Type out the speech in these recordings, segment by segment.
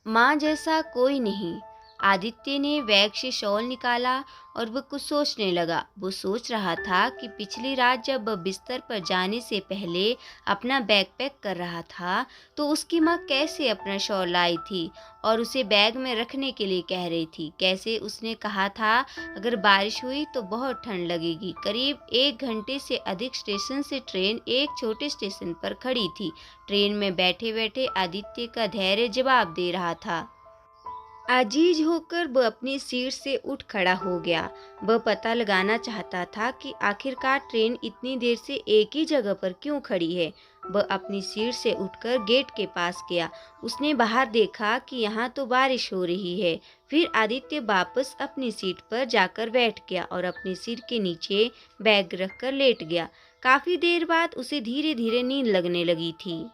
माँ जैसा कोई नहीं। आदित्य ने बैग से शॉल निकाला और वह कुछ सोचने लगा। वो सोच रहा था कि पिछली रात जब वह बिस्तर पर जाने से पहले अपना बैग पैक कर रहा था, तो उसकी माँ कैसे अपना शॉल लाई थी और उसे बैग में रखने के लिए कह रही थी। कैसे उसने कहा था, अगर बारिश हुई तो बहुत ठंड लगेगी। करीब 1 घंटे से अधिक स्टेशन से ट्रेन एक छोटे स्टेशन पर खड़ी थी। ट्रेन में बैठे बैठे आदित्य का धैर्य जवाब दे रहा था। अजीज होकर वह अपनी सीट से उठ खड़ा हो गया। वह पता लगाना चाहता था कि आखिरकार ट्रेन इतनी देर से एक ही जगह पर क्यों खड़ी है। वह अपनी सीट से उठकर गेट के पास गया। उसने बाहर देखा कि यहाँ तो बारिश हो रही है। फिर आदित्य वापस अपनी सीट पर जाकर बैठ गया और अपने सिर के नीचे बैग रखकर लेट गया। काफी देर बाद उसे धीरे धीरे नींद लगने लगी थी।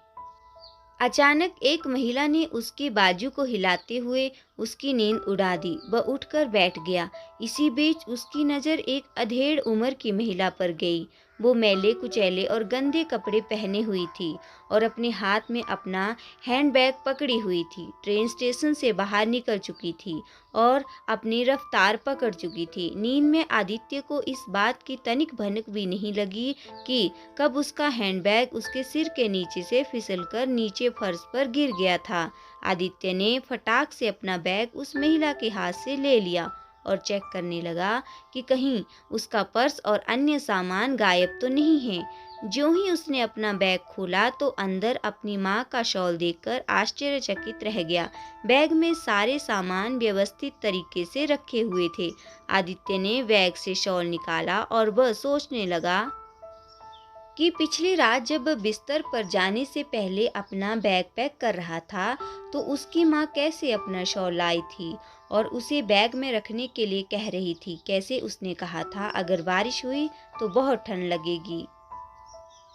अचानक एक महिला ने उसके बाजू को हिलाते हुए उसकी नींद उड़ा दी। वह उठकर बैठ गया। इसी बीच उसकी नज़र एक अधेड़ उम्र की महिला पर गई। वो मैले कुचैले और गंदे कपड़े पहने हुई थी और अपने हाथ में अपना हैंडबैग पकड़ी हुई थी। ट्रेन स्टेशन से बाहर निकल चुकी थी और अपनी रफ्तार पकड़ चुकी थी। नींद में आदित्य को इस बात की तनिक भनक भी नहीं लगी कि कब उसका हैंडबैग उसके सिर के नीचे से फिसलकर नीचे फर्श पर गिर गया था। आदित्य ने फटाक से अपना बैग उस महिला के हाथ से ले लिया और चेक करने लगा कि कहीं उसका पर्स और अन्य सामान गायब तो नहीं है। ज्यों ही उसने अपना बैग खोला तो अंदर अपनी माँ का शॉल देखकर आश्चर्यचकित रह गया। बैग में सारे सामान व्यवस्थित तरीके से रखे हुए थे। आदित्य ने बैग से शॉल निकाला और वह सोचने लगा कि पिछली रात जब वह बिस्तर पर जाने से पहले अपना बैग पैक कर रहा था, तो उसकी माँ कैसे अपना शॉल लाई थी और उसे बैग में रखने के लिए कह रही थी। कैसे उसने कहा था, अगर बारिश हुई तो बहुत ठंड लगेगी।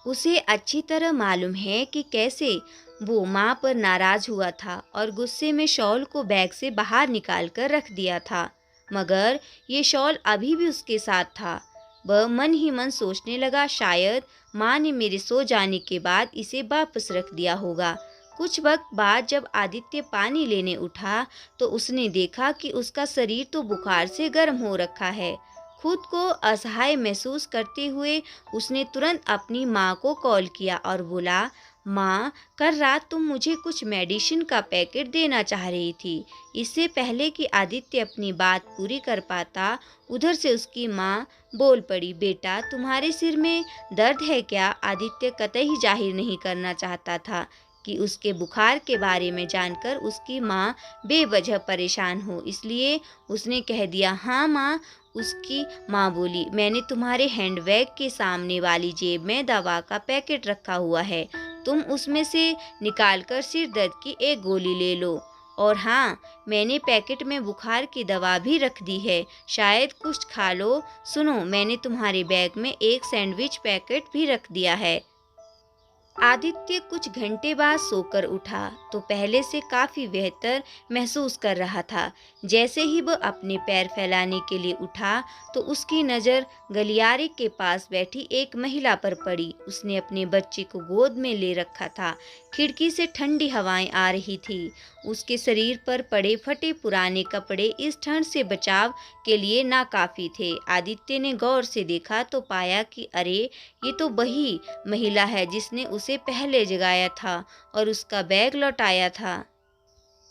उसे अच्छी तरह मालूम है कि कैसे वो माँ पर नाराज हुआ था और गुस्से में शॉल को बैग से बाहर निकाल कर रख दिया था। मगर ये शॉल अभी भी उसके साथ था। वह मन ही मन सोचने लगा, शायद माँ ने मेरे सो जाने के बाद इसे वापस रख दिया होगा। कुछ वक्त बाद जब आदित्य पानी लेने उठा तो उसने देखा कि उसका शरीर तो बुखार से गर्म हो रखा है। खुद को असहाय महसूस करते हुए उसने तुरंत अपनी माँ को कॉल किया और बोला, माँ, कल रात तुम मुझे कुछ मेडिसिन का पैकेट देना चाह रही थी। इससे पहले कि आदित्य अपनी बात पूरी कर पाता, उधर से उसकी माँ बोल पड़ी, बेटा, तुम्हारे सिर में दर्द है क्या? आदित्य कतई जाहिर नहीं करना चाहता था कि उसके बुखार के बारे में जानकर उसकी माँ बेवजह परेशान हो, इसलिए उसने कह दिया, हाँ माँ। उसकी माँ बोली, मैंने तुम्हारे हैंडबैग के सामने वाली जेब में दवा का पैकेट रखा हुआ है, तुम उसमें से निकालकर सिर दर्द की एक गोली ले लो। और हाँ, मैंने पैकेट में बुखार की दवा भी रख दी है, शायद कुछ खा लो। सुनो, मैंने तुम्हारे बैग में एक सैंडविच पैकेट भी रख दिया है। आदित्य कुछ घंटे बाद सोकर उठा तो पहले से काफी बेहतर महसूस कर रहा था। जैसे ही वह अपने पैर फैलाने के लिए उठा तो उसकी नज़र गलियारे के पास बैठी एक महिला पर पड़ी। उसने अपने बच्चे को गोद में ले रखा था। खिड़की से ठंडी हवाएं आ रही थी। उसके शरीर पर पड़े फटे पुराने कपड़े इस ठंड से बचाव के लिए नाकाफी थे। आदित्य ने गौर से देखा तो पाया कि अरे, ये तो वही महिला है जिसने उसे पहले जगाया था और उसका बैग लौटाया था।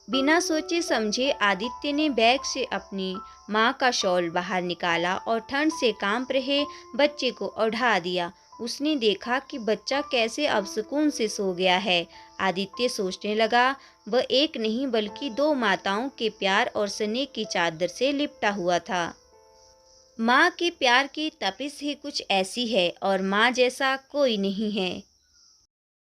बिना सोचे समझे आदित्य ने बैग से अपनी माँ का शॉल बाहर निकाला और ठंड से कांप रहे बच्चे को ओढ़ा दिया। उसने देखा कि बच्चा कैसे अब सुकून से सो गया है। आदित्य सोचने लगा, वह एक नहीं बल्कि दो माताओं के प्यार और स्नेह की चादर से लिपटा हुआ था। माँ के प्यार की तपिश ही कुछ ऐसी है और माँ जैसा कोई नहीं है।